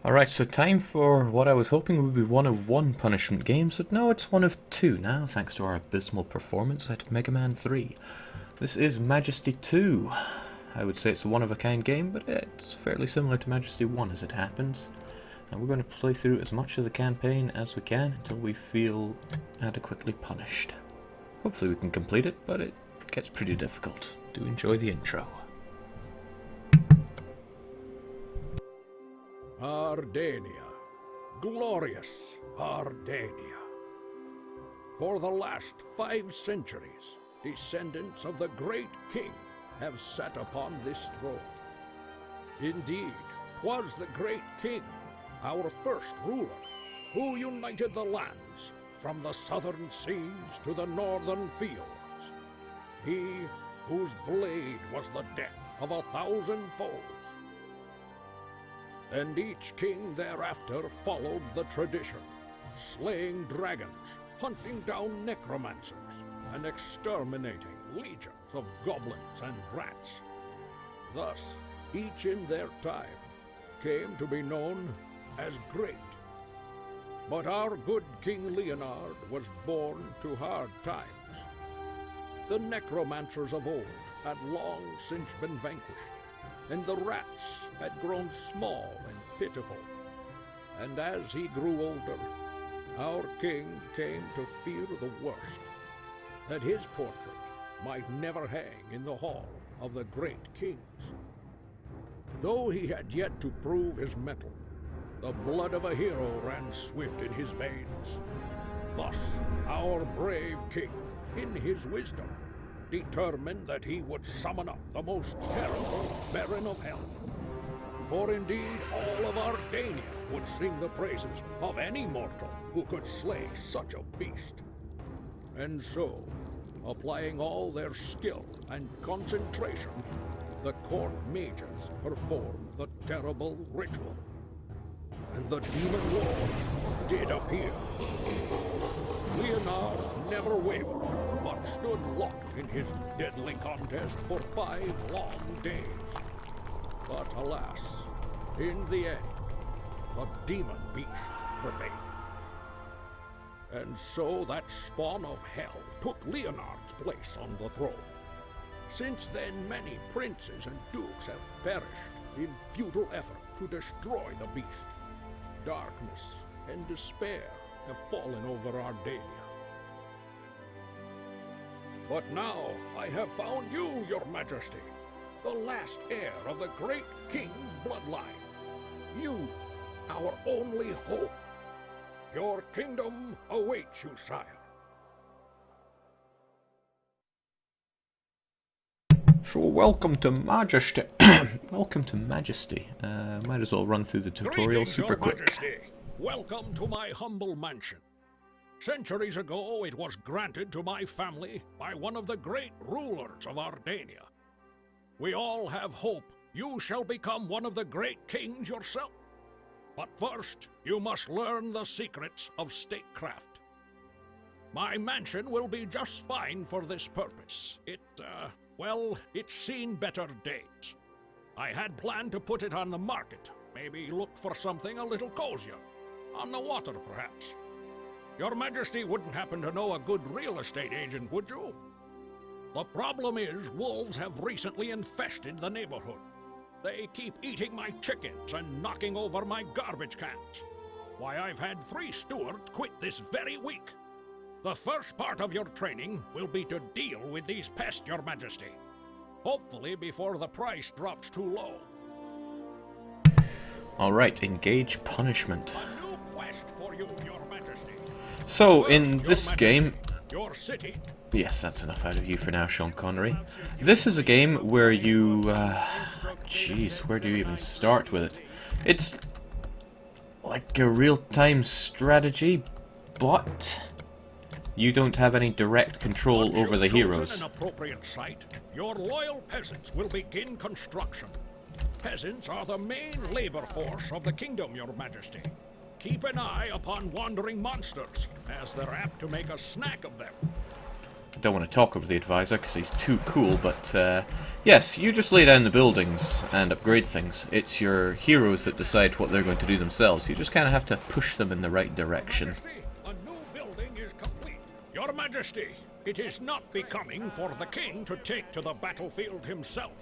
Alright, so time for what I was hoping would be one of one punishment games, but no, it's one of two now, thanks to our abysmal performance at Mega Man 3. This is Majesty 2. I would say it's a one-of-a-kind game, but it's fairly similar to Majesty 1 as it happens. And we're going to play through as much of the campaign as we can until we feel adequately punished. Hopefully we can complete it, but it gets pretty difficult. Do enjoy the intro. Ardania, glorious Ardania. For the last 5 centuries, descendants of the great king have sat upon this throne. Indeed, 'twas the great king, our first ruler, who united the lands from the southern seas to the northern fields. He whose blade was the death of 1,000 foes. And each king thereafter followed the tradition, slaying dragons, hunting down necromancers, and exterminating legions of goblins and rats. Thus, each in their time came to be known as great. But our good King Leonard was born to hard times. The necromancers of old had long since been vanquished, and the rats had grown small and pitiful. And as he grew older, our king came to fear the worst, that his portrait might never hang in the hall of the great kings. Though he had yet to prove his mettle, the blood of a hero ran swift in his veins. Thus, our brave king, in his wisdom, determined that he would summon up the most terrible Baron of Hell. For indeed all of Ardania would sing the praises of any mortal who could slay such a beast. And so, applying all their skill and concentration, the court mages performed the terrible ritual. And the demon lord did appear. Leonard never wavered, but stood locked in his deadly contest for 5 long days. But alas, in the end, the demon beast prevailed. And so that spawn of hell took Leonard's place on the throne. Since then, many princes and dukes have perished in futile effort to destroy the beast. Darkness and despair have fallen over Ardania. But now I have found you, your majesty, the last heir of the great king's bloodline. You, our only hope. Your kingdom awaits you, sire. So welcome to Majesty. Welcome to Majesty. Might as well run through the tutorial Greetings, super your quick. Majesty. Welcome to my humble mansion. Centuries ago, it was granted to my family by one of the great rulers of Ardania. We all have hope you shall become one of the great kings yourself. But first, you must learn the secrets of statecraft. My mansion will be just fine for this purpose. Well, it's seen better days. I had planned to put it on the market, maybe look for something a little cozier. On the water, perhaps. Your Majesty wouldn't happen to know a good real estate agent, would you? The problem is, wolves have recently infested the neighborhood. They keep eating my chickens and knocking over my garbage cans. Why, I've had 3 stewards quit this very week. The first part of your training will be to deal with these pests, your Majesty. Hopefully before the price drops too low. Alright, engage punishment. A new quest for you, your Majesty. So, First, in your this Majesty, game... your city. Yes, that's enough out of you for now, Sean Connery. This is a game where you... Jeez, where do you even start with it? It's like a real-time strategy, but you don't have any direct control Once over the you've chosen heroes. an appropriate site, your loyal peasants will begin construction. Peasants are the main labor force of the kingdom, your Majesty. Keep an eye upon wandering monsters, as they're apt to make a snack of them. don't want to talk over the advisor because he's too cool, but yes, you just lay down the buildings and upgrade things. It's your heroes that decide what they're going to do themselves. You just kind of have to push them in the right direction. Majesty, a new building is complete. Your Majesty, it is not becoming for the king to take to the battlefield himself.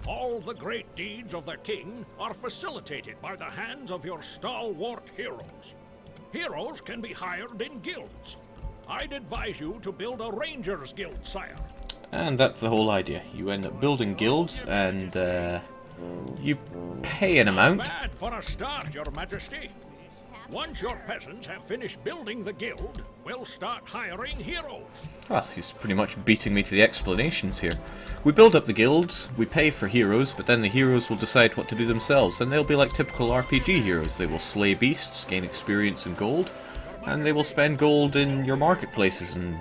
All the great deeds of the king are facilitated by the hands of your stalwart heroes. Heroes can be hired in guilds. I'd advise you to build a Rangers Guild, sire. And that's the whole idea. You end up building guilds, and you pay an amount. Not bad for a start, Your Majesty. Once your peasants have finished building the guild, we'll start hiring heroes. Well, he's pretty much beating me to the explanations here. We build up the guilds, we pay for heroes, but then the heroes will decide what to do themselves, and they'll be like typical RPG heroes. They will slay beasts, gain experience and gold, and they will spend gold in your marketplaces and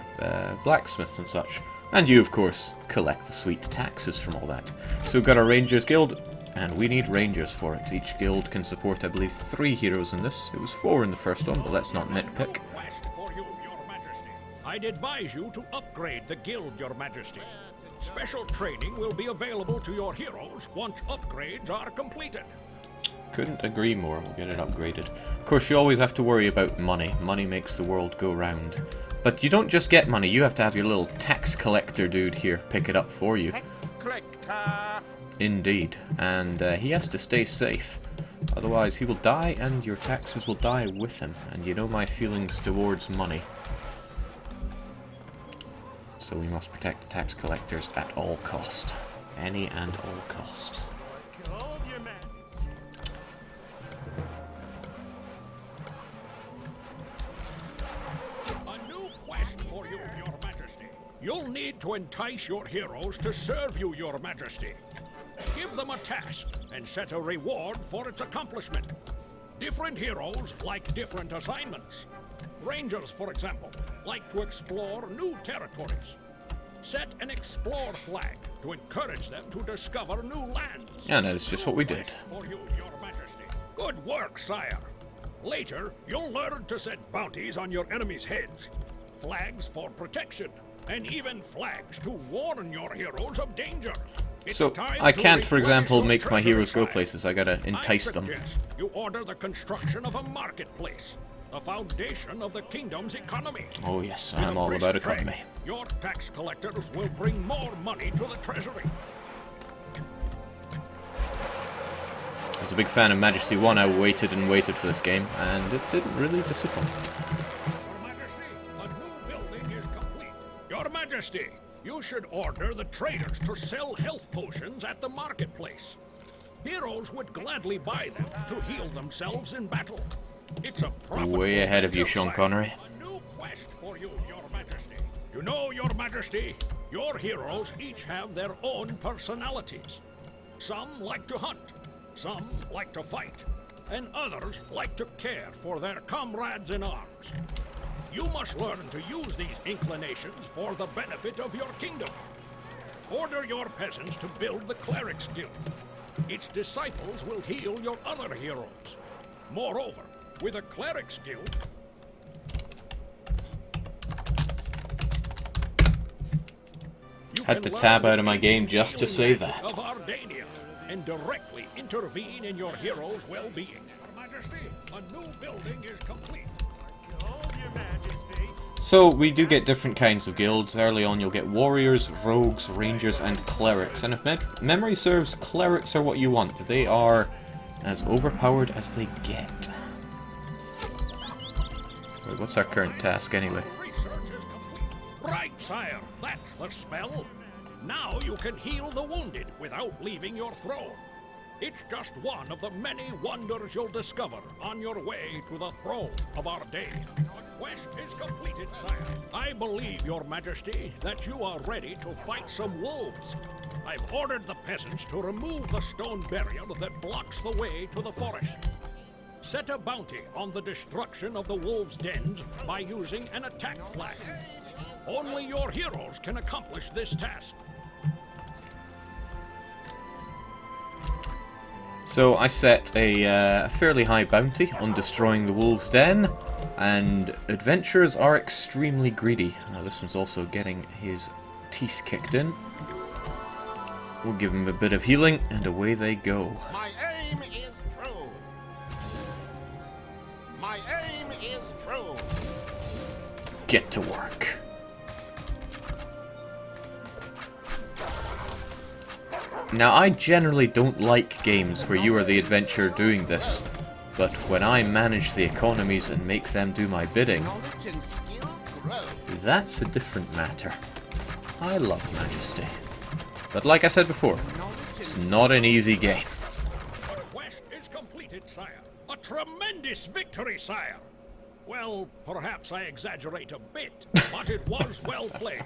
blacksmiths and such. And you, of course, collect the sweet taxes from all that. So we've got our Rangers Guild, and we need Rangers for it. Each guild can support, I believe, 3 heroes in this. It was 4 in the first one, but let's not nitpick. Quest for you, Your Majesty. I'd advise you to upgrade the guild, Your Majesty. Special training will be available to your heroes once upgrades are completed. Couldn't agree more, we'll get it upgraded. Of course, you always have to worry about money. Money makes the world go round. But you don't just get money, you have to have your little tax collector dude here pick it up for you. Tax collector. Indeed, and he has to stay safe. Otherwise he will die and your taxes will die with him. And you know my feelings towards money. So we must protect the tax collectors at all cost. Any and all costs. Hold your man. A new quest for you, Your Majesty. You'll need to entice your heroes to serve you, Your Majesty. Give them a task and set a reward for its accomplishment. Different heroes like different assignments. Rangers, for example, like to explore new territories. Set an explore flag to encourage them to discover new lands. And that is just what we did. For you, Your Majesty. Good work, sire. Later, you'll learn to set bounties on your enemies' heads, flags for protection, and even flags to warn your heroes of danger. It's So, time I to can't, for replenish example, your make my treasury, heroes go sire. places. I gotta entice I them. suggest you order the construction of a marketplace, the foundation of the kingdom's economy. Oh yes, With I'm a all brisk about trade, economy. Your tax collectors will bring more money to the treasury. I was a big fan of Majesty 1. I waited and waited for this game, and it didn't really disappoint. Your Majesty, a new building is complete. Your Majesty, you should order the traders to sell health potions at the marketplace. Heroes would gladly buy them to heal themselves in battle. It's a profitable Way ahead of you, venture, Sean sire. Connery. A new quest for you, Your Majesty. You know, Your Majesty, your heroes each have their own personalities. Some like to hunt, some like to fight, and others like to care for their comrades in arms. You must learn to use these inclinations for the benefit of your kingdom. Order your peasants to build the Clerics Guild. Its disciples will heal your other heroes. Moreover, with a Clerics Guild, you Had can to tab learn out of my the game ancient just to healing say magic that. of Ardania and directly intervene in your heroes' well-being. Your Majesty, a new building is complete. Hold your majesty. So, we do get different kinds of guilds. Early on you'll get warriors, rogues, rangers, and clerics. And if memory serves, clerics are what you want. They are as overpowered as they get. Wait, what's our current task anyway? Research is complete. Right, sire. That's the spell. Now you can heal the wounded without leaving your throne. It's just one of the many wonders you'll discover on your way to the throne of Ardania. The quest is completed, sire. I believe, Your Majesty, that you are ready to fight some wolves. I've ordered the peasants to remove the stone barrier that blocks the way to the forest. Set a bounty on the destruction of the wolves' dens by using an attack flag. Only your heroes can accomplish this task. So I set a fairly high bounty on destroying the wolves' den, And adventurers are extremely greedy. Now this one's also getting his teeth kicked in. We'll give him a bit of healing, and away they go. My aim is true. My aim is true. Get to work. Now, I generally don't like games where you are the adventurer doing this, but when I manage the economies and make them do my bidding, Knowledge and skill grow. that's a different matter. I love Majesty. But like I said before, it's not an easy game. The quest is completed, sire. A tremendous victory, sire. Well, perhaps I exaggerate a bit, but it was well played.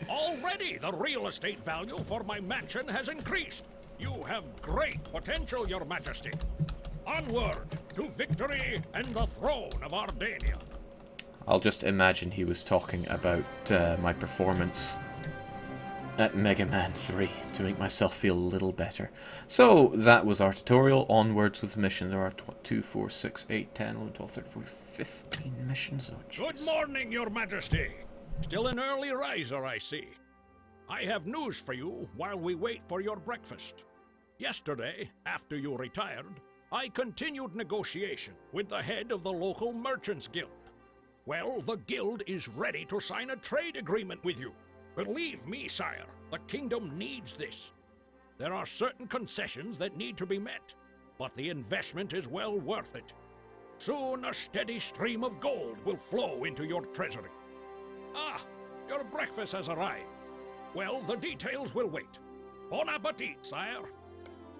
Already, the real estate value for my mansion has increased. You have great potential, Your Majesty. Onward to victory and the throne of Ardania. I'll just imagine he was talking about my performance at Mega Man 3 to make myself feel a little better. So, that was our tutorial. Onwards with the mission. There are 2, 4, 6, 8, 10, 11, 12, 13, 14, 15 missions. Oh, jeez. Good morning, Your Majesty. Still an early riser, I see. I have news for you while we wait for your breakfast. Yesterday, after you retired, I continued negotiation with the head of the local Merchants Guild. Well, the guild is ready to sign a trade agreement with you. Believe me, sire, the kingdom needs this. There are certain concessions that need to be met, but the investment is well worth it. Soon a steady stream of gold will flow into your treasury. Ah, your breakfast has arrived. Well, the details will wait. Bon appetit, sire.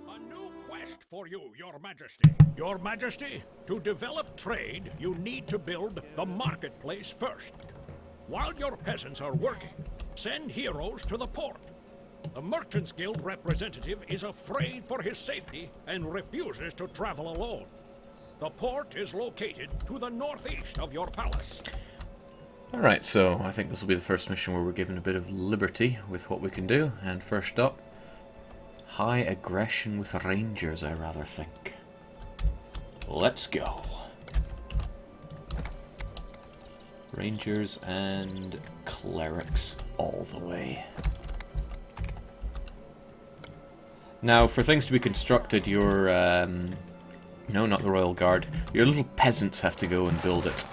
A new quest for you, Your Majesty. Your Majesty, to develop trade, you need to build the marketplace first. While your peasants are working, send heroes to the port. The Merchants Guild representative is afraid for his safety and refuses to travel alone. The port is located to the northeast of your palace. Alright, so I think this will be the first mission where we're given a bit of liberty with what we can do. And first up, high aggression with rangers, I rather think. Let's go. Rangers and clerics all the way. Now, for things to be constructed, your no, not the Royal Guard. Your little peasants have to go and build it.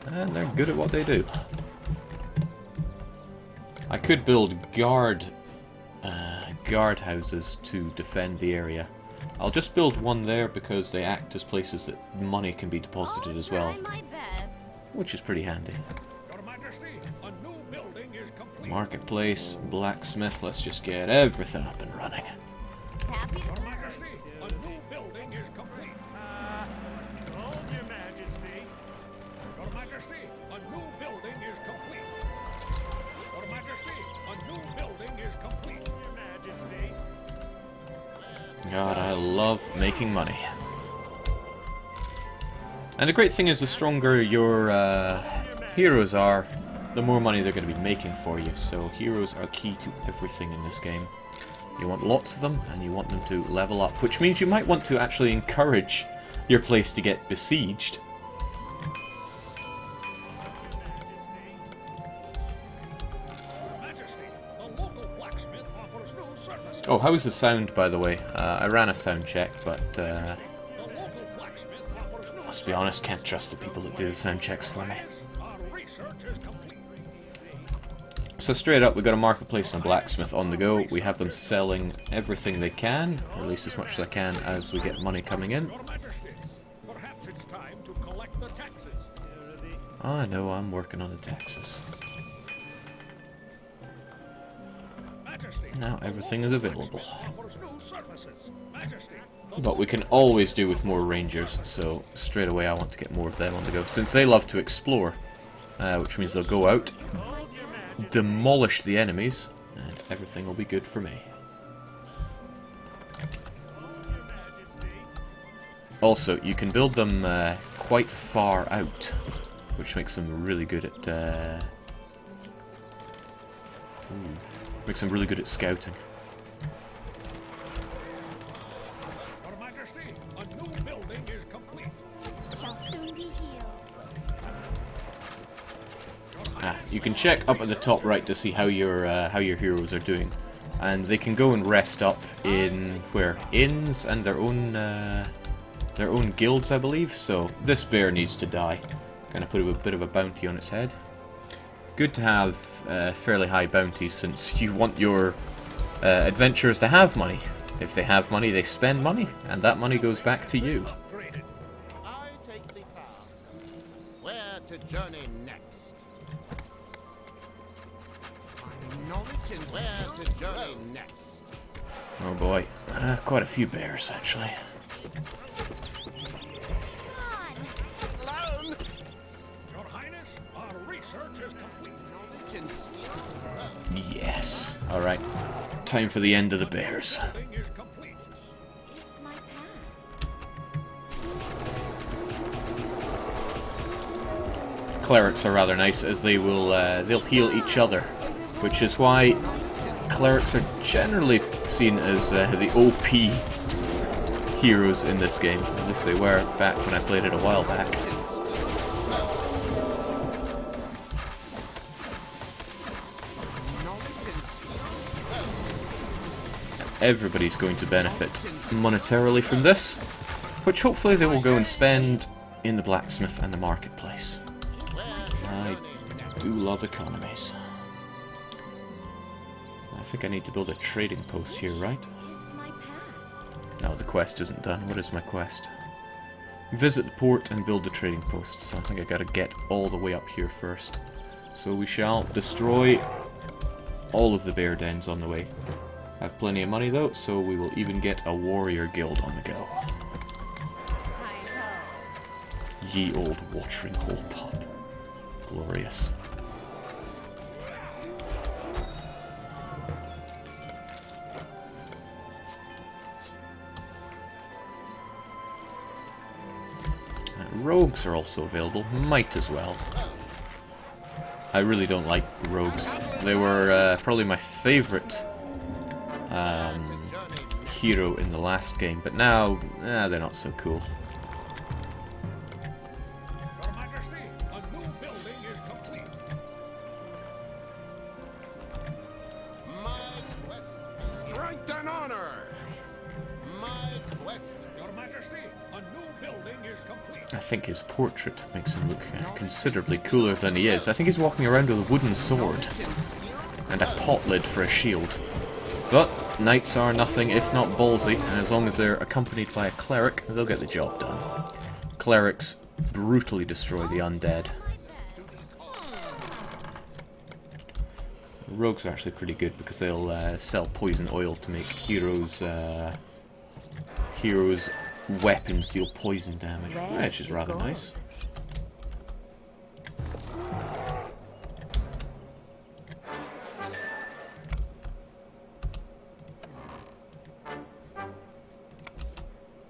And they're good at what they do. I could build guard houses to defend the area. I'll just build one there because they act as places that money can be deposited as well. My best. Which is pretty handy. Your Majesty, a new building is complete. Marketplace, blacksmith, let's just get everything up and running. Happy to Your serve. Majesty, a new building is complete. Hold your majesty. Your Majesty, a new building is complete. Your Majesty, a new building is complete. Your majesty. God, I love making money. And the great thing is, the stronger your heroes are, the more money they're going to be making for you. So heroes are key to everything in this game. You want lots of them, and you want them to level up, which means you might want to actually encourage your place to get besieged. Your Majesty, the local blacksmith offers new services. Oh, how is the sound, by the way? I ran a sound check, but The local blacksmith offers new let's be honest, can't trust the people that do the sound checks for me. Our research is complete. So straight up, we've got a marketplace and a blacksmith on the go. We have them selling everything they can, or at least as much as they can, as we get money coming in. Your Majesty, perhaps it's time to collect the taxes. I know, I'm working on the taxes. Majesty, Now everything is available. offers new services. Majesty, the But we can always do with more rangers, so straight away I want to get more of them on the go. Since they love to explore, which means they'll go out, demolish the enemies, and everything will be good for me. Also, you can build them quite far out, which makes them really good at scouting. Your Majesty, a new building is complete. Shall soon be here. You can check up at the top right to see how your heroes are doing, and they can go and rest up in inns and their own guilds, I believe. So this bear needs to die. Gonna put a bit of a bounty on its head. Good to have fairly high bounties, since you want your adventurers to have money. If they have money, they spend money, and that money goes back to you. I take the path. Where to journey next? My knowledge and where to journey next? Oh boy, quite a few bears actually. Alone. Your Highness, our research is complete. Knowledge and skill. Yes. All right. Time for the end of the bears. Building is complete. Is my path. Clerics are rather nice, as they will they'll heal each other, which is why clerics are generally seen as the OP heroes in this game. At least they were back when I played it a while back. Everybody's going to benefit monetarily from this, which hopefully they will go and spend in the blacksmith and the marketplace. I do love economies. I think I need to build a trading post here, right? Is my path. No, the quest isn't done. What is my quest? Visit the port and build the trading post. So I think I gotta get all the way up here first. So we shall destroy all of the bear dens on the way. I have plenty of money though, so we will even get a warrior guild on the go. Ye old watering hole pub. Glorious. Rogues are also available. Might as well. I really don't like rogues. They were probably my favourite hero in the last game, but now they're not so cool. Your Majesty, a new building is complete. My quest is strength and honor. My quest. Your Majesty, a new building is complete. I think his portrait makes him look considerably cooler than he is. I think he's walking around with a wooden sword and a pot lid for a shield. But knights are nothing if not ballsy, and as long as they're accompanied by a cleric, they'll get the job done. Clerics brutally destroy the undead. Rogues are actually pretty good because they'll sell poison oil to make heroes' weapons deal poison damage, which is rather nice.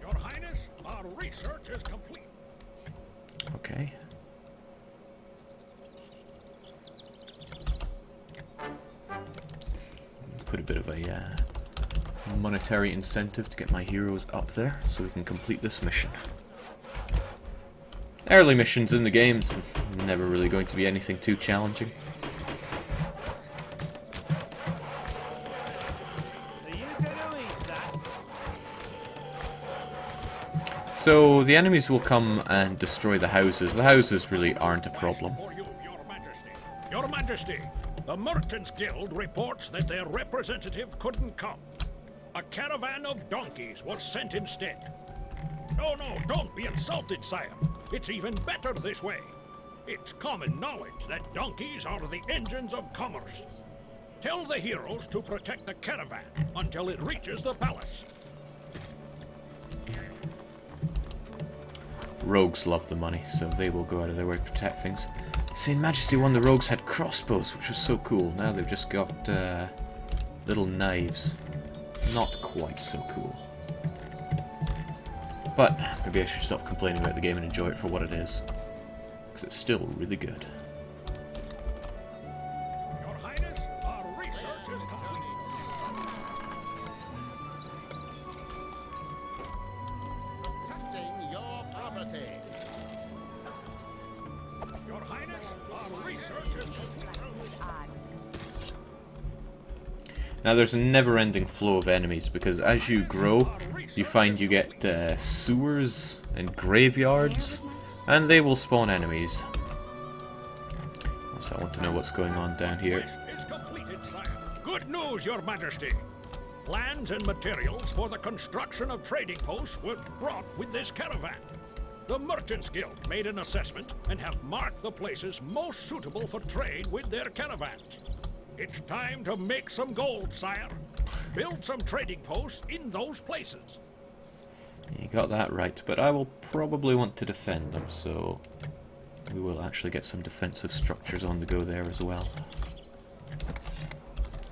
Your Highness, our research is complete. Okay. Put a bit of a monetary incentive to get my heroes up there so we can complete this mission. Early missions in the game's never really going to be anything too challenging. So the enemies will come and destroy the houses. The houses really aren't a problem. For you, Your Majesty. Your Majesty, the Merchants Guild reports that their representative couldn't come. A caravan of donkeys was sent instead. No, don't be insulted, sire. It's even better this way. It's common knowledge that donkeys are the engines of commerce. Tell the heroes to protect the caravan until it reaches the palace. Rogues love the money, so they will go out of their way to protect things. See, in Majesty 1, the rogues had crossbows, which was so cool. Now they've just got little knives. Not quite so cool. But maybe I should stop complaining about the game and enjoy it for what it is. Because it's still really good. Your Highness, our research is complete. Protecting your property. Your Highness, our research Now there's a never-ending flow of enemies because as you grow, you find you get sewers and graveyards, and they will spawn enemies. So I want to know what's going on down here. Quest is completed, sire. Good news, Your Majesty. Plans and materials for the construction of trading posts were brought with this caravan. The Merchants Guild made an assessment and have marked the places most suitable for trade with their caravans. It's time to make some gold, sire. Build some trading posts in those places. You got that right, but I will probably want to defend them, so we will actually get some defensive structures on the go there as well.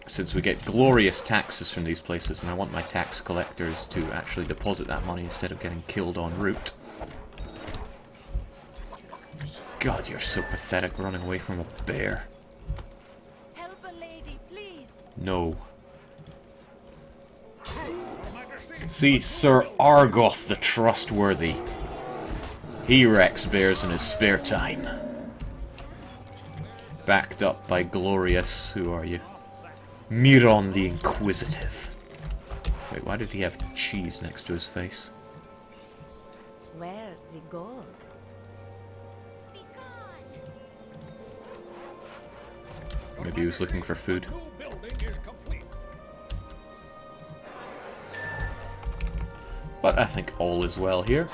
Since we get glorious taxes from these places, and I want my tax collectors to actually deposit that money instead of getting killed en route. God, you're so pathetic running away from a bear. Help a lady, please. No. See, Sir Argoth the Trustworthy. He wrecks bears in his spare time. Backed up by glorious, who are you? Miron the Inquisitive. Wait, why did he have cheese next to his face? Where's the gold? Maybe he was looking for food. New building is complete. But I think all is well here.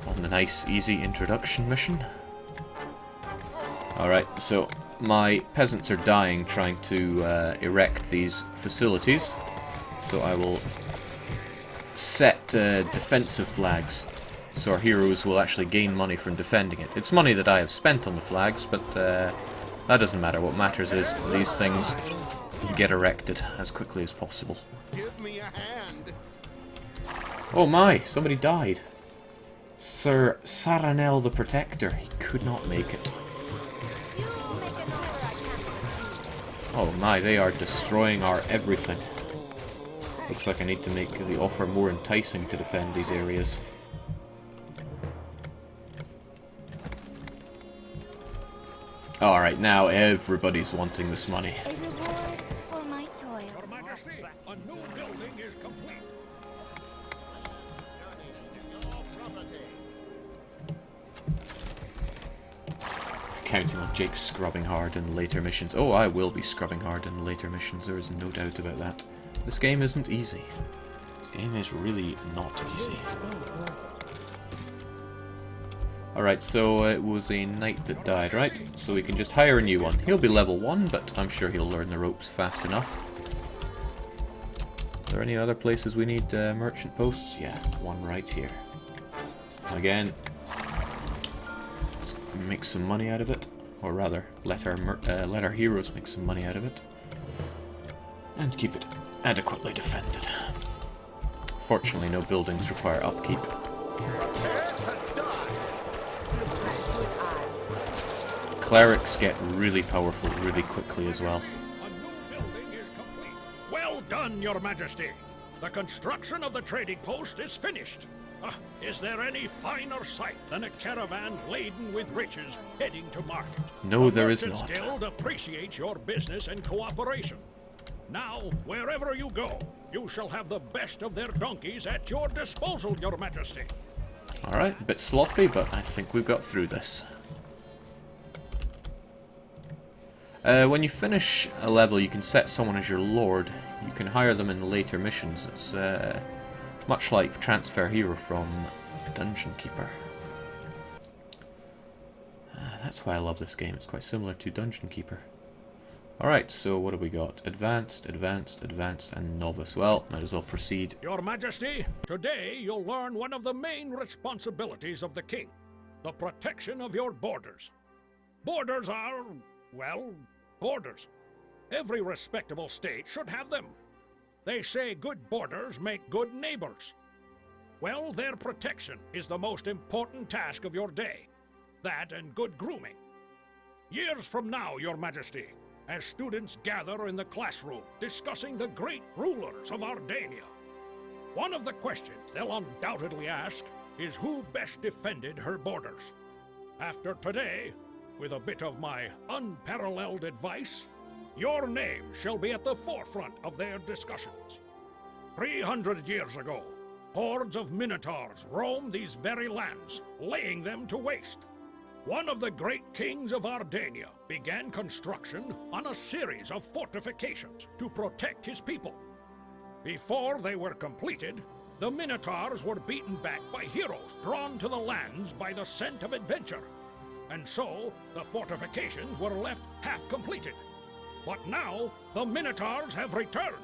On the nice, easy introduction mission. Alright, so my peasants are dying trying to erect these facilities. So I will set defensive flags. So our heroes will actually gain money from defending it. It's money that I have spent on the flags, but that doesn't matter. What matters is these things get erected as quickly as possible. Give me a hand. Oh my, somebody died. Sir Saranel the Protector. He could not make it. Oh my, they are destroying our everything. Looks like I need to make the offer more enticing to defend these areas. Alright, now everybody's wanting this money. A reward for my toil. Your Majesty, a new building is complete. Your property. Counting on Jake scrubbing hard in later missions. Oh, I will be scrubbing hard in later missions, there is no doubt about that. This game isn't easy. This game is really not easy. Alright, so it was a knight that died, right? So we can just hire a new one. He'll be level 1, but I'm sure he'll learn the ropes fast enough. Are there any other places we need merchant posts? Yeah, one right here. Again, let's make some money out of it. Or rather, let our heroes make some money out of it. And keep it adequately defended. Fortunately, no buildings require upkeep. Clerics get really powerful really quickly as well. A new building is complete. Well done, Your Majesty. The construction of the trading post is finished. Is there any finer sight than a caravan laden with riches heading to market? No, The there is Merchants not. Guild appreciates your business and cooperation. Now, wherever you go, you shall have the best of their donkeys at your disposal, Your Majesty. Alright, a bit sloppy, but I think we've got through this. When you finish a level, you can set someone as your lord. You can hire them in later missions. It's much like Transfer Hero from Dungeon Keeper. That's why I love this game. It's quite similar to Dungeon Keeper. Alright, so what have we got? Advanced, Advanced, Advanced, and Novice. Well, might as well proceed. Your Majesty, today you'll learn one of the main responsibilities of the king, the protection of your borders. Borders are, well, borders. Every respectable state should have them. They say good borders make good neighbors. Well, their protection is the most important task of your day. That and good grooming. Years from now, Your Majesty, as students gather in the classroom discussing the great rulers of Ardania, one of the questions they'll undoubtedly ask is who best defended her borders. After today, with a bit of my unparalleled advice, your name shall be at the forefront of their discussions. 300 years ago, hordes of minotaurs roamed these very lands, laying them to waste. One of the great kings of Ardania began construction on a series of fortifications to protect his people. Before they were completed, the minotaurs were beaten back by heroes drawn to the lands by the scent of adventure. And so, the fortifications were left half completed. But now, the minotaurs have returned.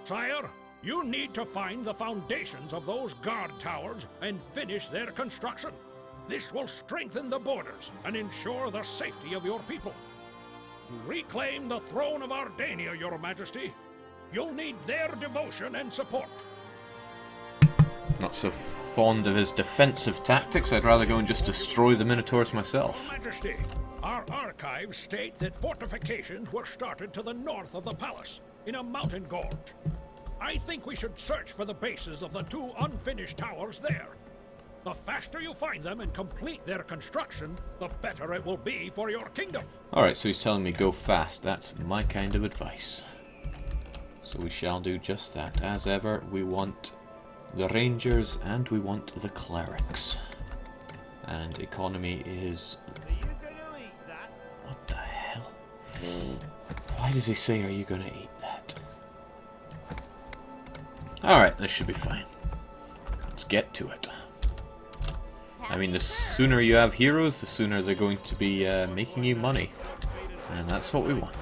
Sire, you need to find the foundations of those guard towers and finish their construction. This will strengthen the borders and ensure the safety of your people. To reclaim the throne of Ardania, Your Majesty, you'll need their devotion and support. Not so fond of his defensive tactics. I'd rather go and just destroy the Minotaurs myself. Majesty, our archives state that fortifications were started to the north of the palace, in a mountain gorge. I think we should search for the bases of the 2 unfinished towers there. The faster you find them and complete their construction, the better it will be for your kingdom. Alright, so he's telling me go fast. That's my kind of advice. So we shall do just that. As ever, we want the Rangers and we want the Clerics. And economy is... Are you gonna eat that? What the hell? Why does he say, are you gonna eat that? Alright, this should be fine. Let's get to it. I mean, the sooner you have heroes, the sooner they're going to be making you money. And that's what we want.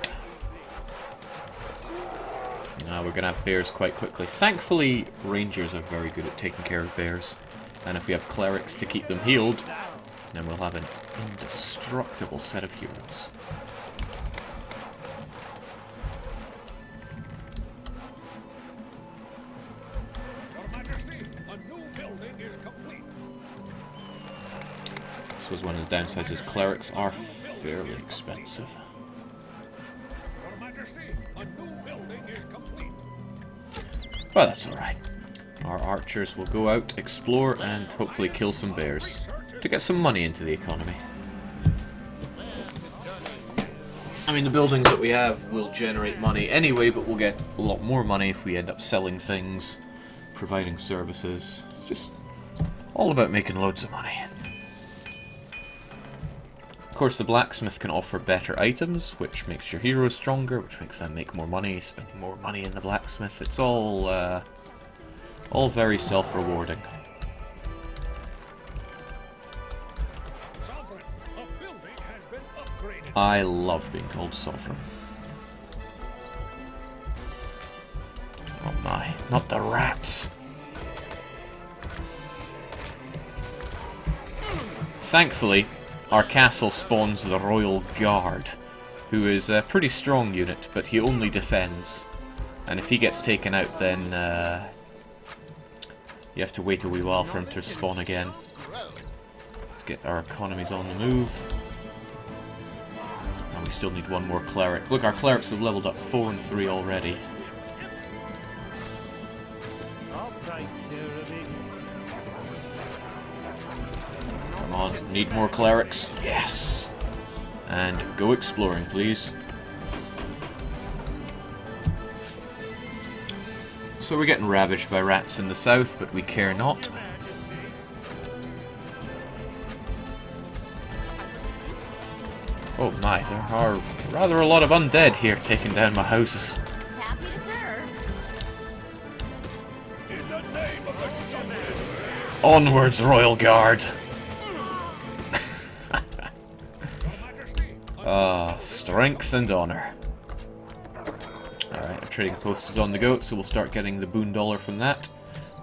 Now we're going to have bears quite quickly. Thankfully, rangers are very good at taking care of bears. And if we have clerics to keep them healed, then we'll have an indestructible set of heroes. Your Majesty, a new building is complete. This was one of the downsides, is clerics are fairly expensive. Your Majesty, a new building is complete. But that's alright. Our archers will go out, explore, and hopefully kill some bears to get some money into the economy. I mean, the buildings that we have will generate money anyway, but we'll get a lot more money if we end up selling things, providing services. It's just all about making loads of money. Of course, the blacksmith can offer better items, which makes your heroes stronger, which makes them make more money, spending more money in the blacksmith. It's all very self-rewarding. Sovereign, a building has been upgraded. I love being called sovereign. Oh my, not the rats! Thankfully, our castle spawns the Royal Guard, who is a pretty strong unit, but he only defends. And if he gets taken out, then you have to wait a wee while for him to spawn again. Let's get our economies on the move. And we still need one more cleric. Look, our clerics have leveled up 4 and 3 already. I'll take care of it. Come on, need more clerics. Yes! And go exploring, please. So we're getting ravaged by rats in the south, but we care not. Oh my, there are rather a lot of undead here taking down my houses. Happy to serve. In the name of the Sun. Onwards, Royal Guard! Your Majesty, Ah, strength and honor. Alright, our trading post is on the go, so we'll start getting the boon dollar from that.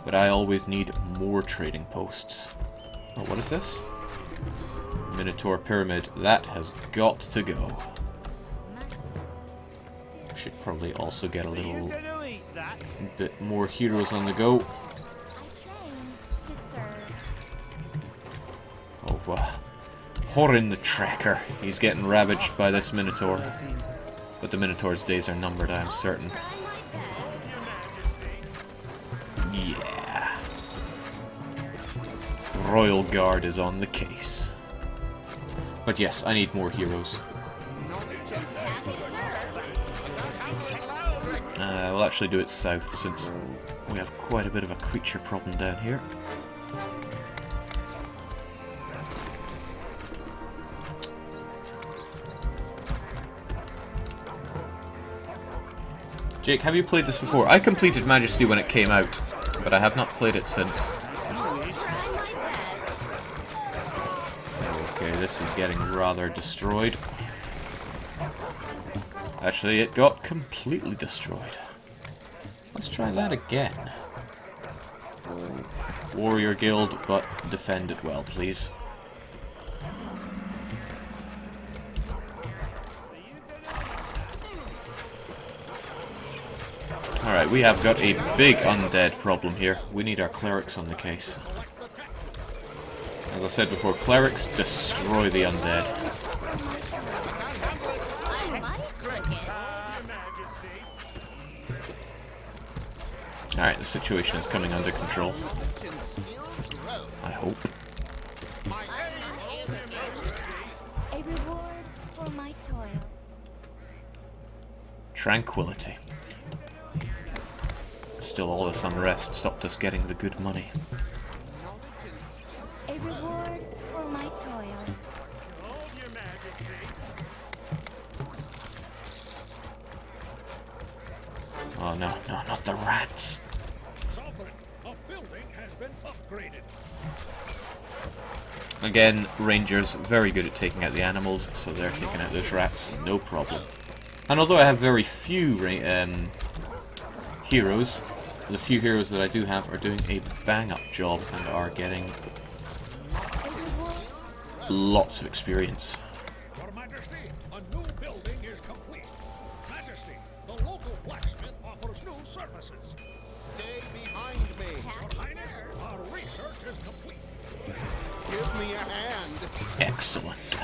But I always need more trading posts. Oh, what is this? Minotaur Pyramid. That has got to go. Should probably also get a Are you little gonna eat that? bit more heroes on the go. I train to serve. Oh, wow. Horin the Tracker. He's getting ravaged by this Minotaur. But the Minotaur's days are numbered, I am certain. Try my best. Yeah. Royal Guard is on the case. But yes, I need more heroes. We'll actually do it south since we have quite a bit of a creature problem down here. Jake, have you played this before? I completed Majesty when it came out, but I have not played it since. Okay, this is getting rather destroyed. Actually, it got completely destroyed. Let's try that again. Warrior Guild, but defend it well, please. Alright, we have got a big undead problem here. We need our clerics on the case. As I said before, clerics destroy the undead. Alright, the situation is coming under control. I hope. A reward for my toil. Tranquility. Still, all this unrest stopped us getting the good money. A reward for my toil. Oh no, no, not the rats! Sovereign, a building has been upgraded. Again, rangers very good at taking out the animals, so they're taking out those rats, no problem. And although I have very few heroes, the few heroes that I do have are doing a bang-up job and are getting lots of experience. Your Majesty, a new building is complete. Majesty, the local blacksmith offers new services. Stay behind me. Your Highness, our research is complete. Give me a hand. Excellent.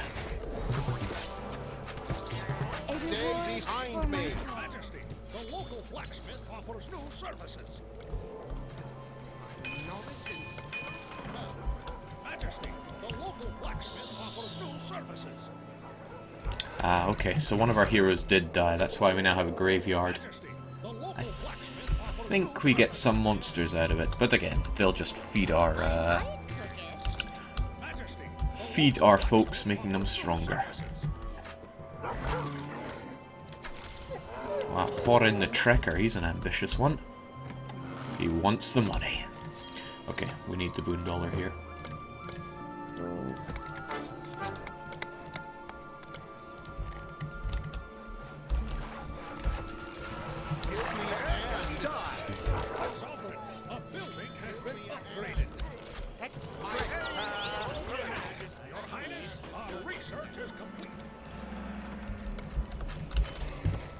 A Stay reward behind for my me. toil. Majesty, the local blacksmith offers new services. Majesty, the local blacksmith offers new services. Ah, okay, so one of our heroes did die, that's why we now have a graveyard. Majesty, the local I blacksmith offers think we get some monsters out of it, but again, they'll just feed our, Majesty, folks, making them stronger. Horin the Trekker, he's an ambitious one. He wants the money. Okay, we need the Boondollar here. Sovereign, a building has been upgraded. Your Highness, our research is complete.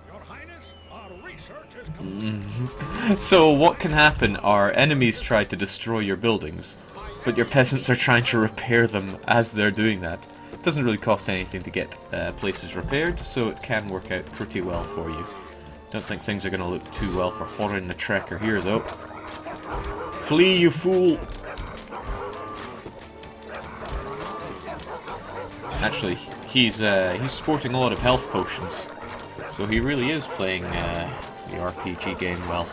Your Highness, our research is complete. So what can happen are enemies try to destroy your buildings, but your peasants are trying to repair them as they're doing that. It doesn't really cost anything to get places repaired, so it can work out pretty well for you. Don't think things are going to look too well for Horin the Trekker here, though. Flee, you fool! Actually, he's sporting a lot of health potions, so he really is playing the RPG game well.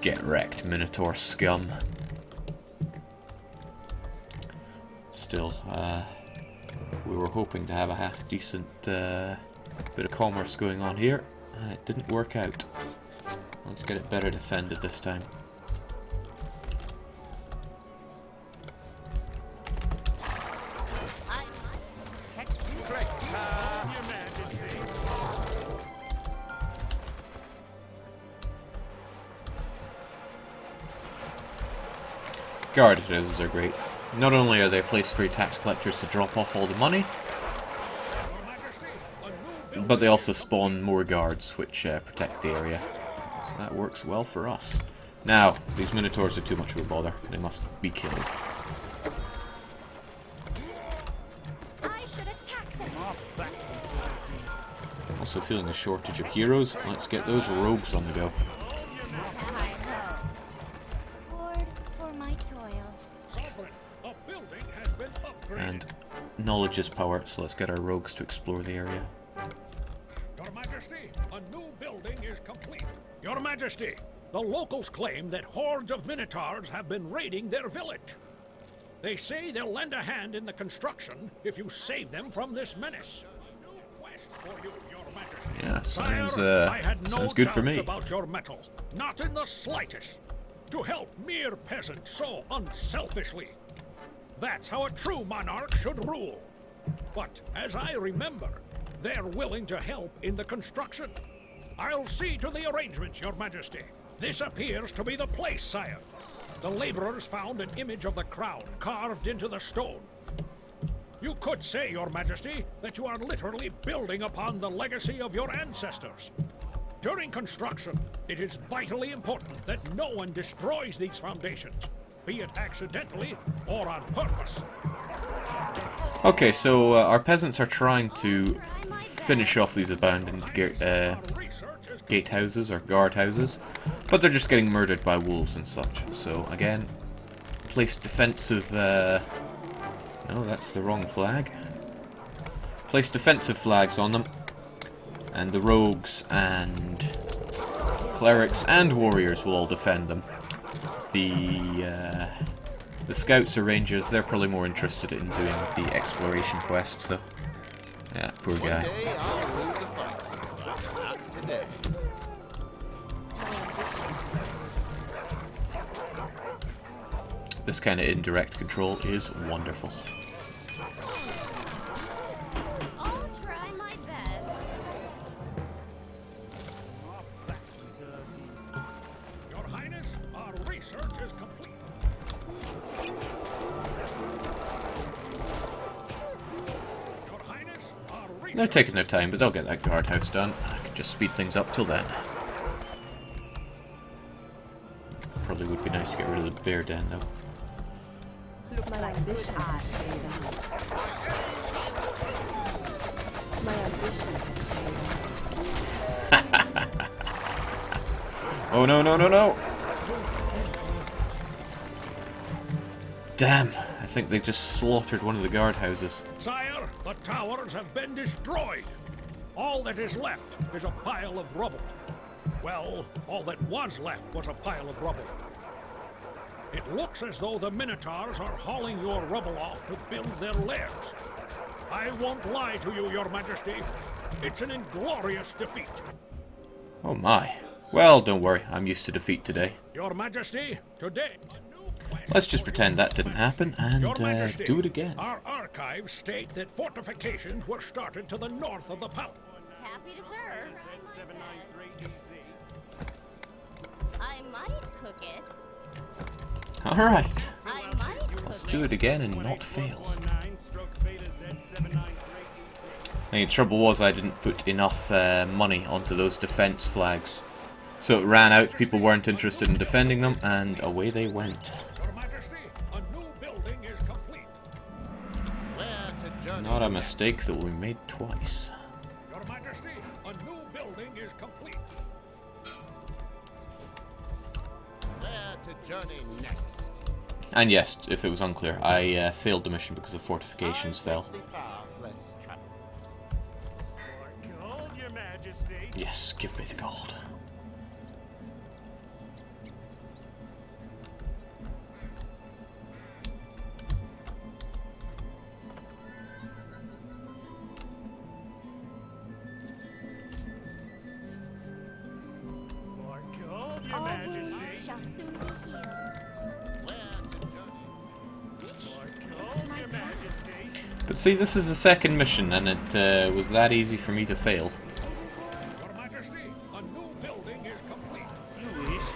Get wrecked, Minotaur scum. Still, we were hoping to have a half-decent bit of commerce going on here, and it didn't work out. Let's get it better defended this time. Guard houses are great. Not only are they a place for your tax collectors to drop off all the money, but they also spawn more guards which protect the area. So that works well for us. Now, these Minotaurs are too much of a bother. They must be killed. I should attack them. Also feeling a shortage of heroes. Let's get those rogues on the go. sovereign, a building has been upgraded. And knowledge is power, so let's get our rogues to explore the area. Your Majesty, a new building is complete. Your Majesty, the locals claim that hordes of minotaurs have been raiding their village. They say they'll lend a hand in the construction if you save them from this menace. A new quest for you, Your Majesty. Yeah, sounds, Sire, I had no sounds good for doubts me. about your mettle, not in the slightest. To help mere peasants so unselfishly. That's how a true monarch should rule. But as I remember, they're willing to help in the construction. I'll see to the arrangements, Your Majesty. This appears to be the place, sire. The laborers found an image of the crown carved into the stone. You could say, Your Majesty, that you are literally building upon the legacy of your ancestors. During construction, it is vitally important that no one destroys these foundations, be it accidentally or on purpose. Okay, so our peasants are trying to finish off these abandoned gatehouses or guardhouses, but they're just getting murdered by wolves and such. So again, place defensive. No, that's the wrong flag. Place defensive flags on them, and the rogues and clerics and warriors will all defend them. The scouts or rangers, they're probably more interested in doing the exploration quests, though. Yeah, poor guy. One day I'll lose a fight, but not today. This kind of indirect control is wonderful. I'll try my best. Your Highness, our research is complete. Your Highness, our research... They're taking their time, but they'll get that guardhouse done. I can just speed things up till then. Probably would be nice to get rid of the bear den, though. My ambition has paid off. My ambition has paid off. Oh no, no, no, no! Damn, I think they just slaughtered one of the guardhouses. Sire, the towers have been destroyed. All that is left is a pile of rubble. Well, all that was left was a pile of rubble. It looks as though the Minotaurs are hauling your rubble off to build their lairs. I won't lie to you, Your Majesty. It's an inglorious defeat. Oh my. Well, don't worry, I'm used to defeat today. Your Majesty, today... Let's just pretend that didn't happen and Your Majesty, do it again. Our archives state that fortifications were started to the north of the palace. Happy to serve. I might cook it. Alright, I might cook let's do it again and not fail. The trouble was I didn't put enough money onto those defense flags. So it ran out, people weren't interested in defending them, and away they went. Your Majesty, a new building is complete. Where to journey Not a next? mistake that we made twice. Your Majesty, a new building is complete. Where to journey next? And yes, if it was unclear, I failed the mission because the fortifications I fell. take the path less traveled. Gold, Your Majesty. Yes, give me the gold. More gold, Your All Majesty. wounds shall soon be healed. Where to journey? More gold, Your Majesty. But see, this is the second mission, and it was that easy for me to fail. Your Majesty, a new building is complete. You wish.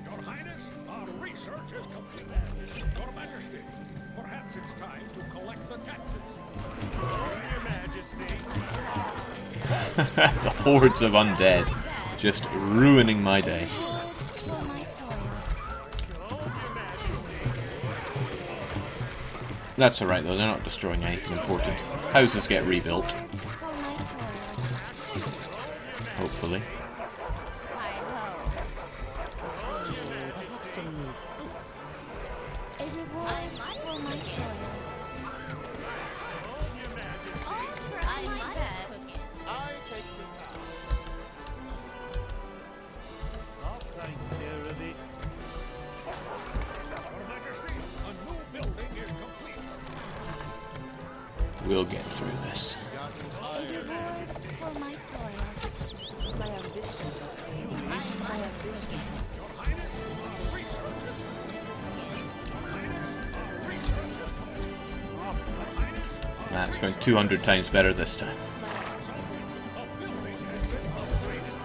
Your Highness, our research is complete. Your Majesty, perhaps it's time to collect the taxes. Gold, Your Majesty. The hordes of undead, just ruining my day. For my toil. Gold, Your Majesty. That's alright though, they're not destroying anything important. Houses get rebuilt, For my toil. hopefully. Hi ho. reward for my toil. Your Majesty. All try my best. I take the crown. I'll take care of it. Your Majesty, a new building is complete. We'll get through this. A reward for my toil. My ambition has paid off. My ambition. Your Highness, our research is complete. Your Highness, our research is complete. Your Highness, our Nah, it's going 200 times better this time. a building has been upgraded.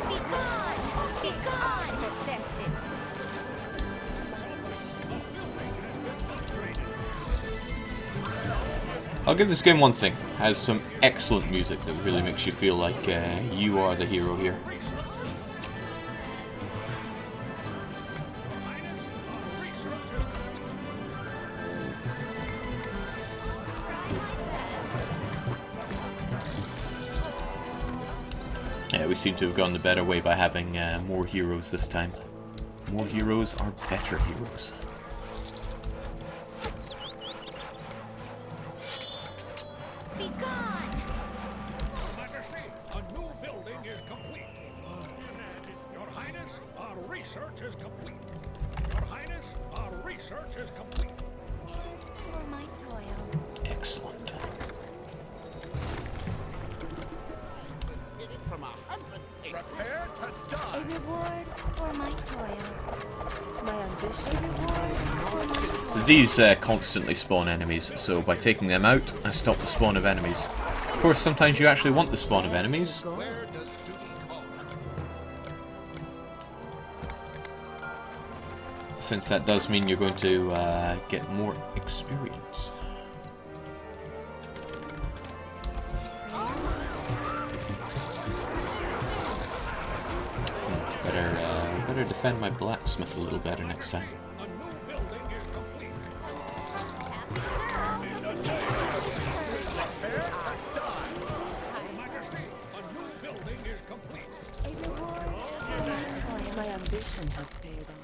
Be gone! Be gone! Protected. I'll give this game one thing. It has some excellent music that really makes you feel like you are the hero here. Yeah, we seem to have gone the better way by having more heroes this time. More heroes are better heroes. Be gone! Your Majesty, a new building is complete. Your Highness, our research is complete. Your Highness, our research is complete. For my toil. Excellent. Hit it from 100 paces. Prepare to A die. reward for my toil. My A ambition. reward for my toil. These constantly spawn enemies, so by taking them out, I stop the spawn of enemies. Of course, sometimes you actually want the spawn of enemies. Where does duty call? Since that does mean you're going to get more experience. Better defend my blacksmith a little better next time. A new building is complete. Your Majesty, a new building is complete. A reward for my toil. My ambition has paid off.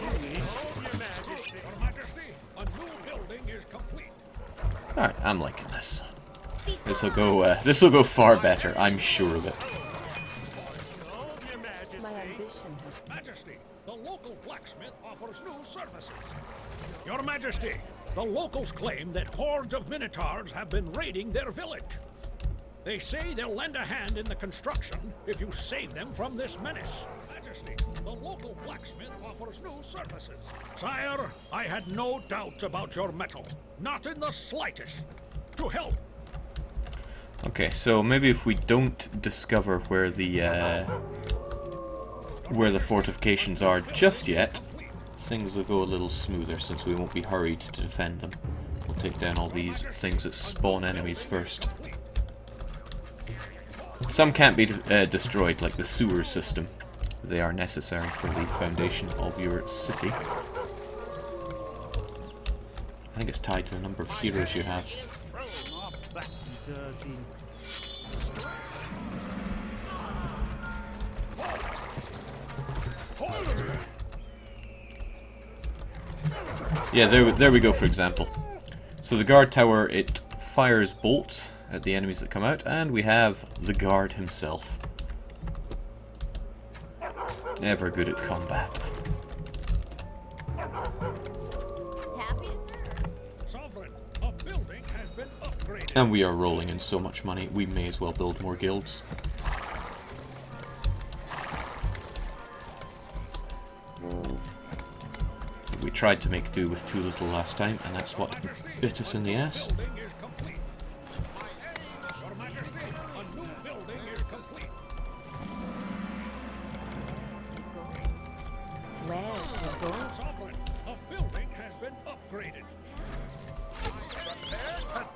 Your Majesty. Your Majesty, a new building is complete. Alright, I'm liking this. This'll go far better, I'm sure of it. Your Majesty. My ambition has Majesty, the local blacksmith offers new services. Your Majesty, the locals claim that hordes of minotaurs have been raiding their village. They say they'll lend a hand in the construction if you save them from this menace. Majesty, the local blacksmith offers new services. Sire, I had no doubts about your mettle. Not in the slightest. To help. Okay, so maybe if we don't discover where the fortifications are just yet, things will go a little smoother since we won't be hurried to defend them. We'll take down all these things that spawn enemies first. Some can't be destroyed, like the sewer system. They are necessary for the foundation of your city. I think it's tied to the number of heroes you have. Deserting. Yeah, there we go, for example. So the guard tower, it fires bolts at the enemies that come out, and we have the guard himself. Never good at combat. Happy to serve. Sovereign, a building has been upgraded. And we are rolling in so much money, we may as well build more guilds. We tried to make do with too little last time, and that's what bit us in the ass. Building is complete. Your Majesty, a new building is complete. Where's the gold? Sovereign, a building has been upgraded.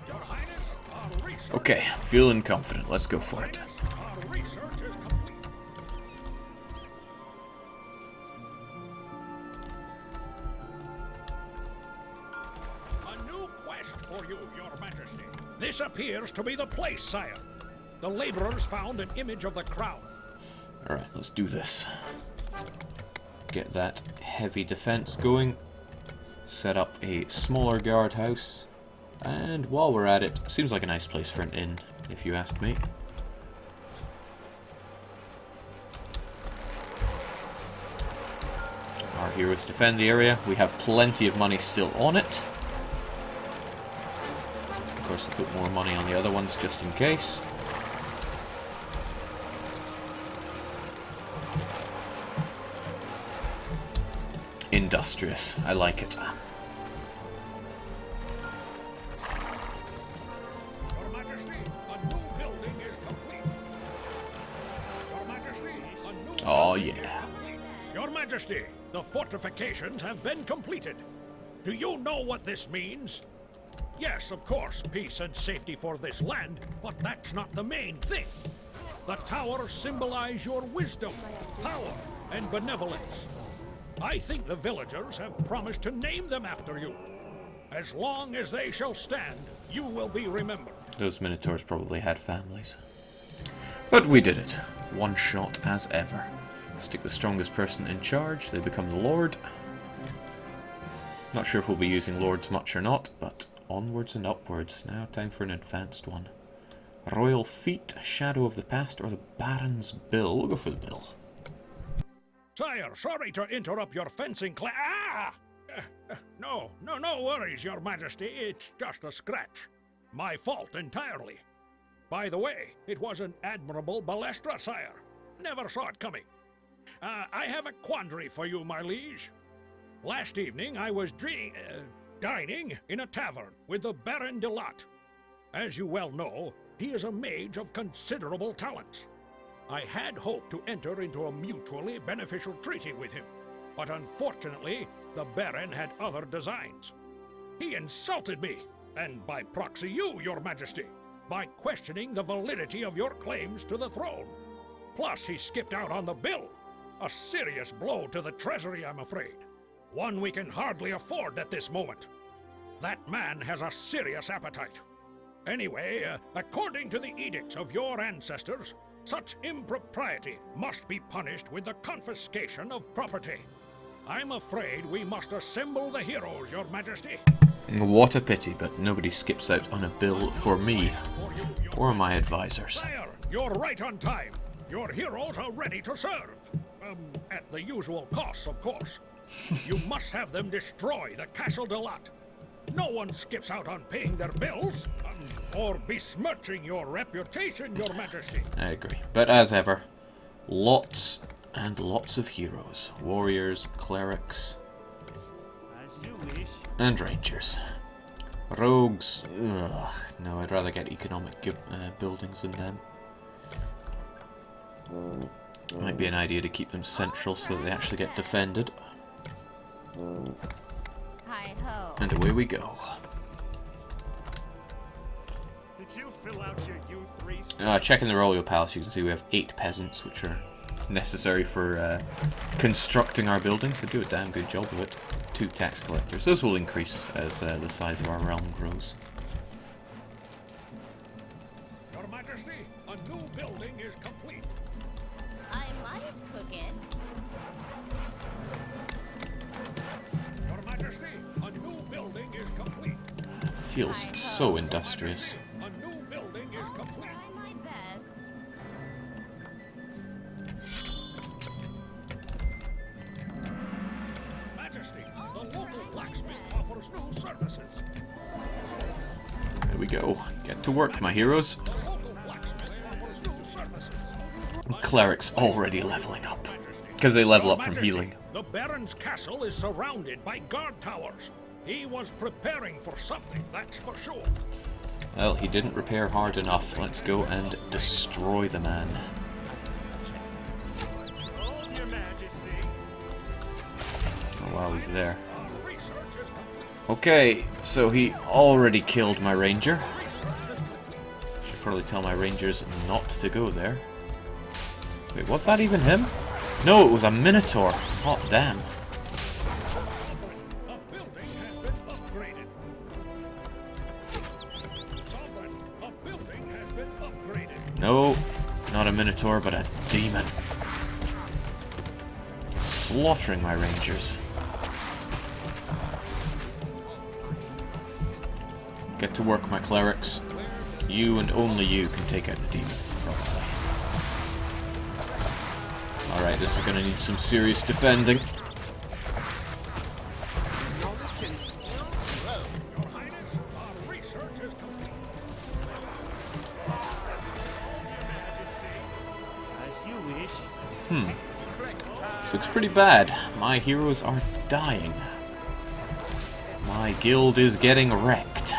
Your Highness, our research, Okay, feeling confident, let's go for it. our research is complete. A new quest for you, Your Majesty. This appears to be the place, sire. The laborers found an image of the crown. Alright, let's do this. get that heavy defense going. Set up a smaller guardhouse. And while we're at it, seems like a nice place for an inn, if you ask me. Our heroes defend the area. We have plenty of money still on it. Of course, we'll put more money on the other ones just in case. Industrious. I like it. Your Majesty, a new building is complete. Your Majesty, a new Oh, building yeah. is complete. Your Majesty, the fortifications have been completed. Do you know what this means? Yes, of course, peace and safety for this land, but that's not the main thing. The towers symbolize your wisdom, power, and benevolence. I think the villagers have promised to name them after you. As long as they shall stand, you will be remembered. Those Minotaurs probably had families. But we did it. One shot as ever. Stick the strongest person in charge, they become the Lord. Not sure if we'll be using Lords much or not, but onwards and upwards. Now time for an advanced one. Royal Feet, Shadow of the Past, or the Baron's Bill. We'll go for the Bill. Sire, sorry to interrupt your fencing class. No worries, Your Majesty. It's just a scratch. My fault entirely. By the way, it was an admirable balestra, sire. Never saw it coming. I have a quandary for you, my liege. Last evening, I was dining in a tavern with the Baron de Latte. As you well know, he is a mage of considerable talents. I had hoped to enter into a mutually beneficial treaty with him, but unfortunately, the Baron had other designs. He insulted me, and by proxy you, Your Majesty, by questioning the validity of your claims to the throne. Plus, he skipped out on the bill. A serious blow to the treasury, I'm afraid. One we can hardly afford at this moment. That man has a serious appetite. Anyway, according to the edicts of your ancestors, such impropriety must be punished with the confiscation of property. I'm afraid we must assemble the heroes, Your Majesty. What a pity, but nobody skips out on a bill for me, or my advisors. Sire, you're right on time. Your heroes are ready to serve. At the usual costs, of course. You must have them destroy the Castle de Latte. No one skips out on paying their bills, or besmirching your reputation, Your Majesty. I agree. But as ever, lots and lots of heroes. Warriors, clerics, As you wish. and rangers. Rogues, ugh, no, I'd rather get economic buildings than them. Might be an idea to keep them central so that they actually get defended. Hi-ho. And away we go. Did you fill out your U3 Checking the Royal Palace, you can see we have 8 peasants, which are necessary for constructing our buildings. They do a damn good job of it. 2 tax collectors. Those will increase as the size of our realm grows. Your Majesty, a new building is complete. I might cook it. Your Majesty, a new building is complete. Feels so industrious. A new building is I'll complete. try my best. Majesty, the local blacksmith offers new services. There we go. Get to work, my heroes. The local blacksmith offers new services. Clerics already leveling up. Because they level Your up from Majesty, healing. The Baron's castle is surrounded by guard towers. He was preparing for something, that's for sure. Well, he didn't repair hard enough. Let's go and destroy the man. Hold your majesty. Oh wow, he's there. Our research is complete. Okay, so he already killed my ranger. Should probably tell my rangers not to go there. Wait, was that even him? No, it was a minotaur. Hot damn. A building has been upgraded. Sovereign, a building has been upgraded. No, not a minotaur, but a demon. slaughtering my rangers. Get to work, my clerics. You and only you can take out the demon, probably. Alright, this is gonna need some serious defending. This looks pretty bad. My heroes are dying. My guild is getting wrecked.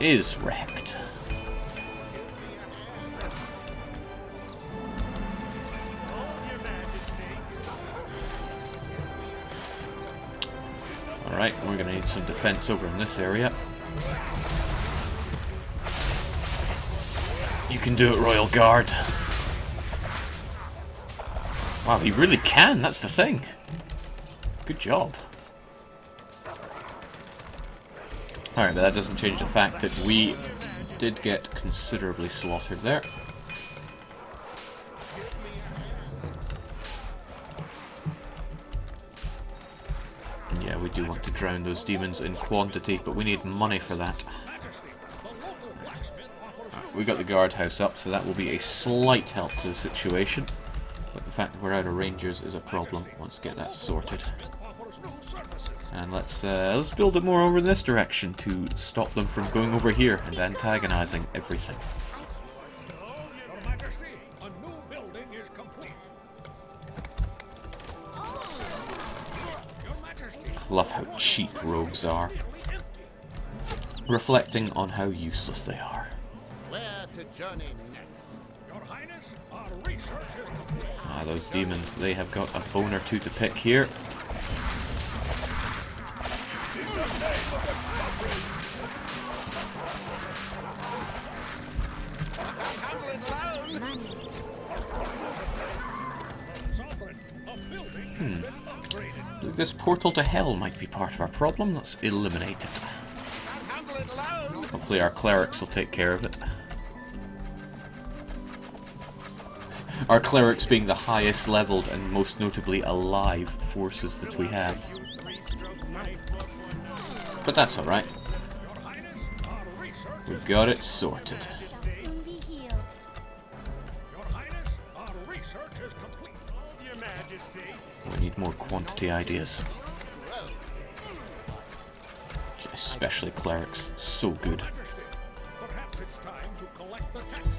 Is wrecked. Alright, we're gonna need some defense over in this area. You can do it, Royal Guard. Wow, he really can, that's the thing. Good job. Alright, but that doesn't change the fact that we did get considerably slaughtered there. And yeah, we do want to drown those demons in quantity, but we need money for that. Right, we got the guardhouse up, so that will be a slight help to the situation. But the fact that we're out of rangers is a problem. Let's get that sorted. And let's build it more over in this direction to stop them from going over here and antagonizing everything. Your Majesty, a new building is complete. Your Majesty, Love how cheap rogues are, reflecting on how useless they are. Where to journey next? Your Highness, our research is complete. Ah, those demons, they have got a bone or two to pick here. This portal to hell might be part of our problem. Let's eliminate it. Hopefully our clerics will take care of it. Our clerics being the highest leveled and most notably alive forces that we have. But that's alright. We've got it sorted. Soon be healed. Your Highness, our research is complete. Your Majesty. We need more quantity ideas. Especially clerics. So good. Majesty, perhaps it's time to collect the taxes.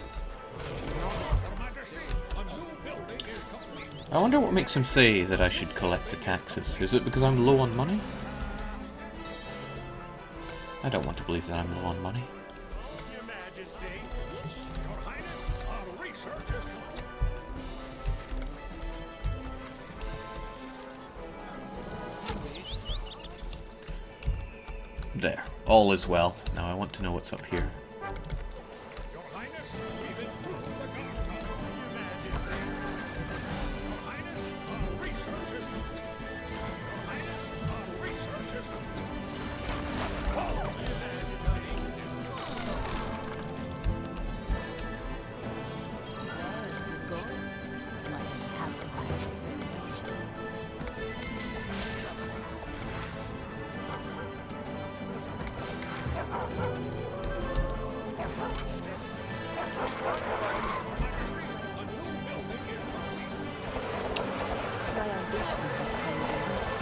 Your Majesty, a new building is complete. I wonder what makes him say that I should collect the taxes. Is it because I'm low on money? I don't want to believe that I'm low on money. Your Majesty. Your Highness, our research is complete. There. All is well. Now I want to know what's up here. Your Highness, we've improved the guard tower. Your Highness, our research is complete. Your Highness, our research is complete.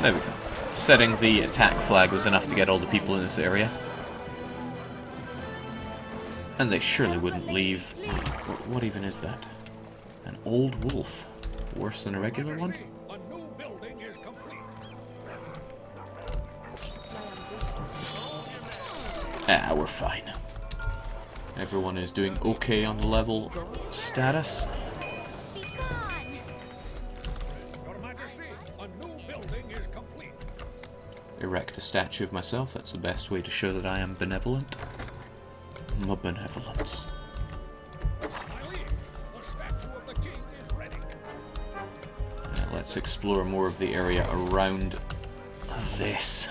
There we go. Setting the attack flag was enough to get all the people in this area. And they surely wouldn't leave. What even is that? An old wolf. Worse than a regular one? A new building is complete. Ah, we're fine. Everyone is doing okay on level status. Be gone. Your Majesty, a new building is complete. Erect a statue of myself. That's the best way to show that I am benevolent. My benevolence. My liege, the statue of the king is ready. Let's explore more of the area around this.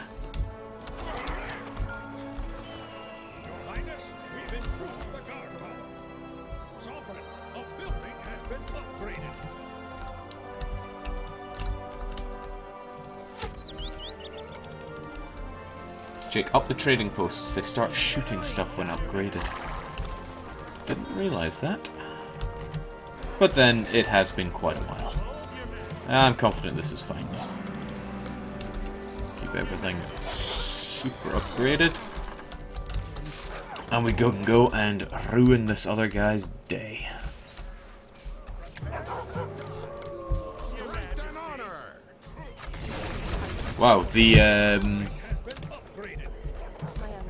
Your Highness, we've improved the guard tower. Sovereign, a building has been upgraded. Jake, up the trading posts. They start shooting stuff when upgraded. Didn't realise that. But then, it has been quite a while. I'm confident this is fine. Keep everything super upgraded. And we can go and ruin this other guy's day. Wow,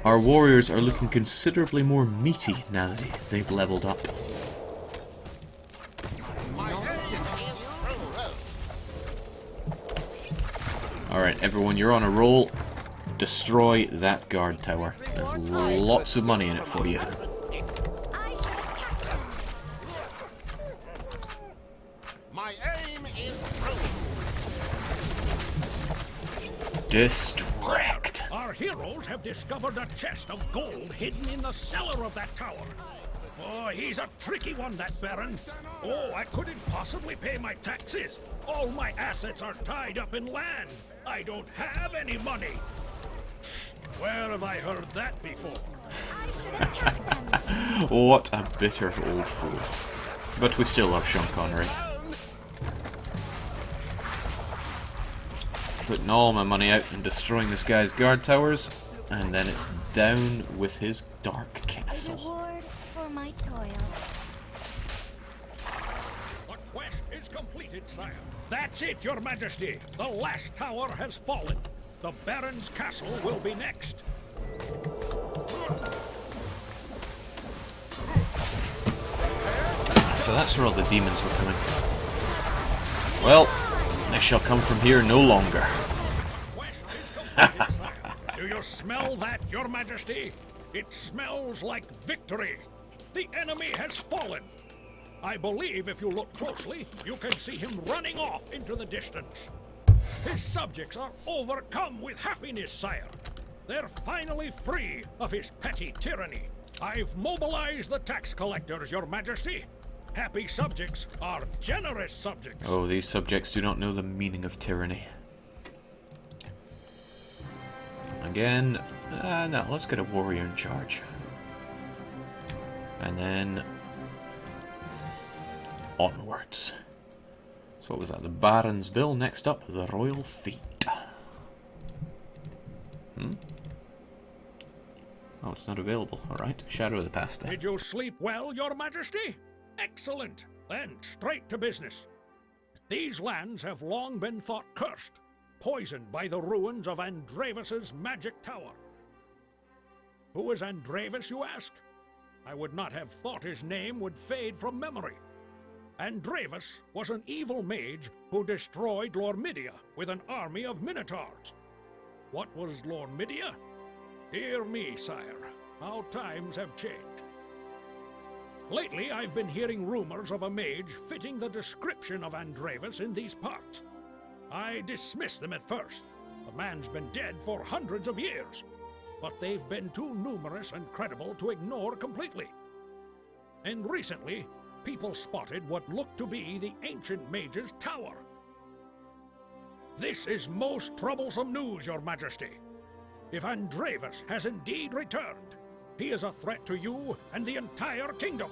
our warriors are looking considerably more meaty now that they've leveled up. Alright, everyone, you're on a roll. Destroy that guard tower. There's lots of money in it for you. I should attack them. My aim is true. Distract. Our heroes have discovered a chest of gold hidden in the cellar of that tower. Oh, he's a tricky one, that Baron. Oh, I couldn't possibly pay my taxes. All my assets are tied up in land. I don't have any money. Where have I heard that before? I should attack them. What a bitter old fool. But we still love Sean Connery. Putting all my money out and destroying this guy's guard towers, and then it's down with his dark A castle. reward for my toil. The quest is completed, sire. That's it, your majesty. The last tower has fallen. The Baron's castle will be next. So that's where all the demons were coming. Well, they shall come from here no longer. Quest is completed, sire. Do you smell that, your majesty? It smells like victory. The enemy has fallen. I believe if you look closely, you can see him running off into the distance. His subjects are overcome with happiness, sire. They're finally free of his petty tyranny. I've mobilized the tax collectors, your majesty. Happy subjects are generous subjects. Oh, these subjects do not know the meaning of tyranny. Again, no, let's get a warrior in charge. And then onwards. So what was that? The Baron's Bill. Next up, the Royal Feet. Oh, it's not available. Alright. Shadow of the Past then. Did you sleep well, your majesty? Excellent. Then straight to business. These lands have long been thought cursed, poisoned by the ruins of Andrevis's magic tower. Who is Andrevis, you ask? I would not have thought his name would fade from memory. Andrevis was an evil mage who destroyed Lormidia with an army of minotaurs. What was Lormidia? Hear me, sire. How times have changed. Lately, I've been hearing rumors of a mage fitting the description of Andrevis in these parts. I dismissed them at first. The man's been dead for hundreds of years, but they've been too numerous and credible to ignore completely. And recently, people spotted what looked to be the ancient mage's tower. This is most troublesome news, your majesty. If Andrevis has indeed returned, he is a threat to you and the entire kingdom.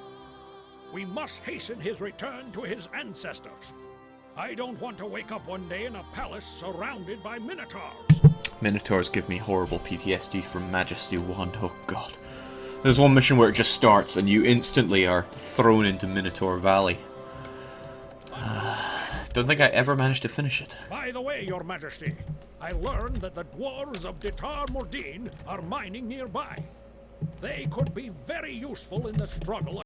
We must hasten his return to his ancestors. I don't want to wake up one day in a palace surrounded by minotaurs. Minotaurs give me horrible PTSD from Majesty 1. Oh god. There's one mission where it just starts and you instantly are thrown into Minotaur Valley. Don't think I ever managed to finish it. By the way, your majesty, I learned that the dwarves of Ditar Mordin are mining nearby. They could be very useful in the struggle